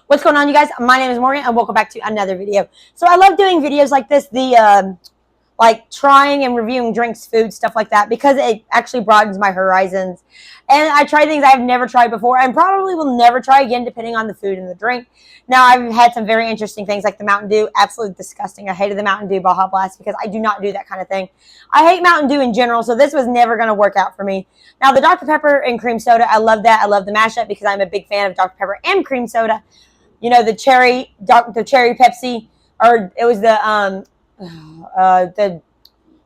What's going on, you guys? My name is Morgan, and welcome back to another video. So I love doing videos like this, like trying and reviewing drinks, food, stuff like that, because it actually broadens my horizons. And I try things I've never tried before and probably will never try again, depending on the food and the drink. Now, I've had some very interesting things like the Mountain Dew. Absolutely disgusting. I hated the Mountain Dew Baja Blast because I do not do that kind of thing. I hate Mountain Dew in general, so this was never going to work out for me. Now, the Dr. Pepper and cream soda, I love that. I love the mashup because I'm a big fan of Dr. Pepper and cream soda. You know, the cherry Pepsi, or it was the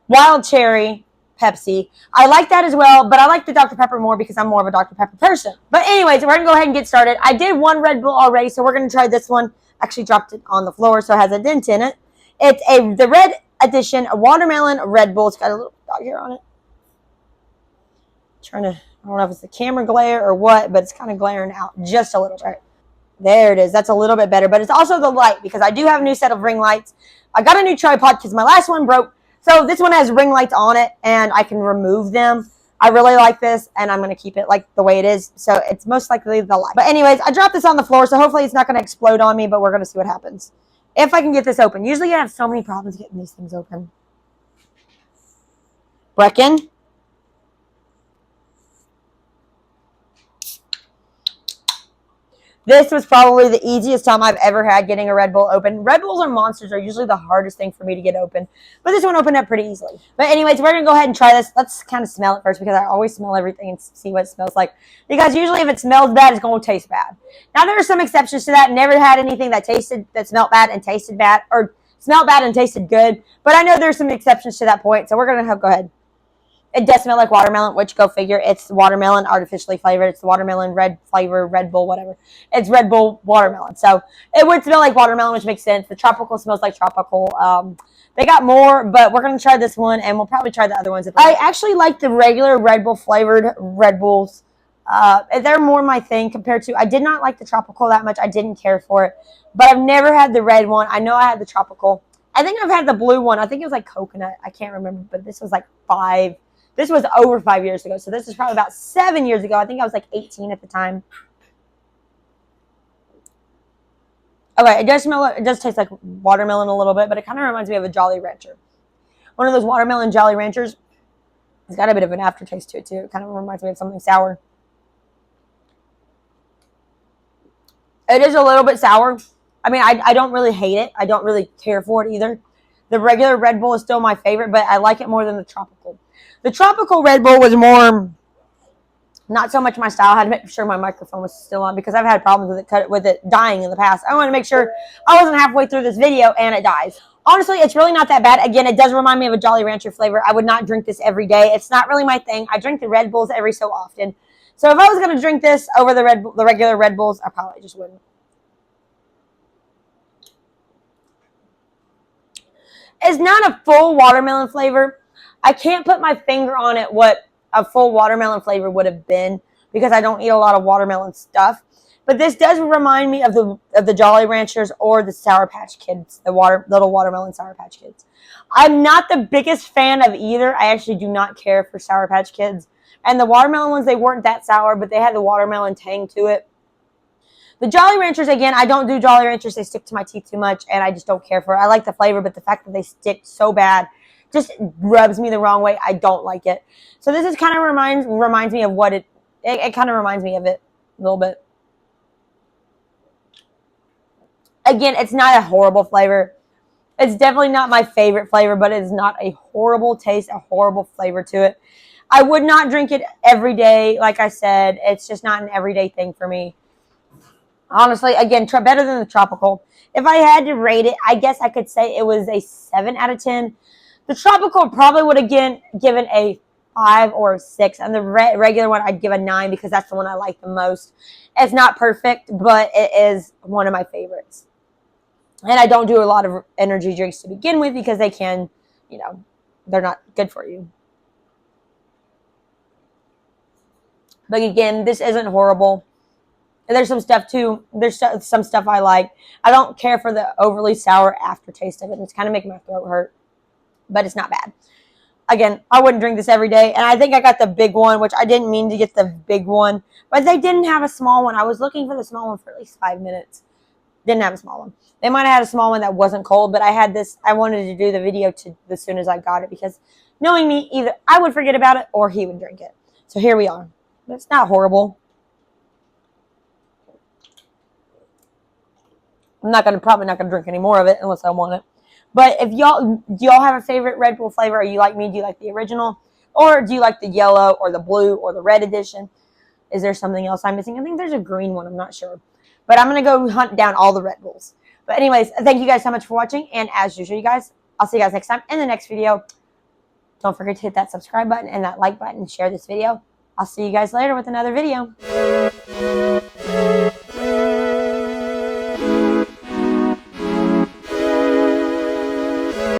wild cherry Pepsi. I like that as well, but I like the Dr. Pepper more because I'm more of a Dr. Pepper person. But anyways, we're going to go ahead and get started. I did one Red Bull already, so we're going to try this one. Actually dropped it on the floor, so it has a dent in it. It's the Red Edition, a watermelon Red Bull. It's got a little dog hair on it. I don't know if it's the camera glare or what, but it's kind of glaring out just a little bit. There it is. That's a little bit better, but it's also the light because I do have a new set of ring lights. I got a new tripod because my last one broke. So this one has ring lights on it, and I can remove them. I really like this, and I'm going to keep it like the way it is. So it's most likely the light. But anyways, I dropped this on the floor, so hopefully it's not going to explode on me, but we're going to see what happens. If I can get this open. Usually I have so many problems getting these things open. Brecken. This was probably the easiest time I've ever had getting a Red Bull open. Red Bulls or Monsters are usually the hardest thing for me to get open. But this one opened up pretty easily. But anyways, we're going to go ahead and try this. Let's kind of smell it first because I always smell everything and see what it smells like. Because usually if it smells bad, it's going to taste bad. Now, there are some exceptions to that. Never had anything that smelled bad and tasted bad. Or smelled bad and tasted good. But I know there's some exceptions to that point. So we're going to go ahead. It does smell like watermelon, which go figure. It's watermelon artificially flavored. It's watermelon red flavor, Red Bull, whatever. It's Red Bull watermelon. So it would smell like watermelon, which makes sense. The tropical smells like tropical. They got more, but we're going to try this one, and we'll probably try the other ones. I actually like the regular Red Bull flavored Red Bulls. They're more my thing compared to, I did not like the tropical that much. I didn't care for it, but I've never had the red one. I know I had the tropical. I think I've had the blue one. I think it was like coconut. I can't remember, but this was like This was over 5 years ago, so this is probably about 7 years ago. I think I was like 18 at the time. Okay, it does taste like watermelon a little bit, but it kind of reminds me of a Jolly Rancher. One of those watermelon Jolly Ranchers. It's got a bit of an aftertaste to it, too. It kind of reminds me of something sour. It is a little bit sour. I mean, I don't really hate it. I don't really care for it either. The regular Red Bull is still my favorite, but I like it more than the tropical. The tropical Red Bull was more, not so much my style. I had to make sure my microphone was still on because I've had problems with it dying in the past. I want to make sure I wasn't halfway through this video and it dies. Honestly, it's really not that bad. Again, it does remind me of a Jolly Rancher flavor. I would not drink this every day. It's not really my thing. I drink the Red Bulls every so often. So if I was going to drink this over the regular Red Bulls, I probably just wouldn't. It's not a full watermelon flavor. I can't put my finger on it what a full watermelon flavor would have been because I don't eat a lot of watermelon stuff. But this does remind me of the Jolly Ranchers or the Sour Patch Kids, the little watermelon Sour Patch Kids. I'm not the biggest fan of either. I actually do not care for Sour Patch Kids. And the watermelon ones, they weren't that sour, but they had the watermelon tang to it. The Jolly Ranchers, again, I don't do Jolly Ranchers. They stick to my teeth too much, and I just don't care for it. I like the flavor, but the fact that they stick so bad just rubs me the wrong way. I don't like it. So this is kind of reminds me of what it kind of reminds me of it a little bit. Again, it's not a horrible flavor. It's definitely not my favorite flavor, but it is not a horrible taste, a horrible flavor to it. I would not drink it every day. Like I said, it's just not an everyday thing for me. Honestly, again, better than the tropical. If I had to rate it, I guess I could say it was a 7 out of 10. The tropical probably would have given a 5 or a 6. And the regular one, I'd give a 9 because that's the one I like the most. It's not perfect, but it is one of my favorites. And I don't do a lot of energy drinks to begin with because they can, they're not good for you. But again, this isn't horrible. There's some stuff too. There's some stuff I like. I don't care for the overly sour aftertaste of it. It's kind of making my throat hurt, but it's not bad. Again, I wouldn't drink this every day, and I think I got the big one, which I didn't mean to get the big one, but they didn't have a small one. I was looking for the small one for at least 5 minutes. Didn't have a small one. They might have had a small one that wasn't cold, but I had this. I wanted to do the video as soon as I got it because knowing me, either I would forget about it or he would drink it. So here we are. But it's not horrible. I'm probably not gonna drink any more of it unless I want it. But if do y'all have a favorite Red Bull flavor? Are you like me? Do you like the original, or do you like the yellow or the blue or the red edition? Is there something else I'm missing? I think there's a green one. I'm not sure, but I'm gonna go hunt down all the Red Bulls. But anyways, thank you guys so much for watching, and as usual, you guys, I'll see you guys next time in the next video. Don't forget to hit that subscribe button and that like button and share this video. I'll see you guys later with another video.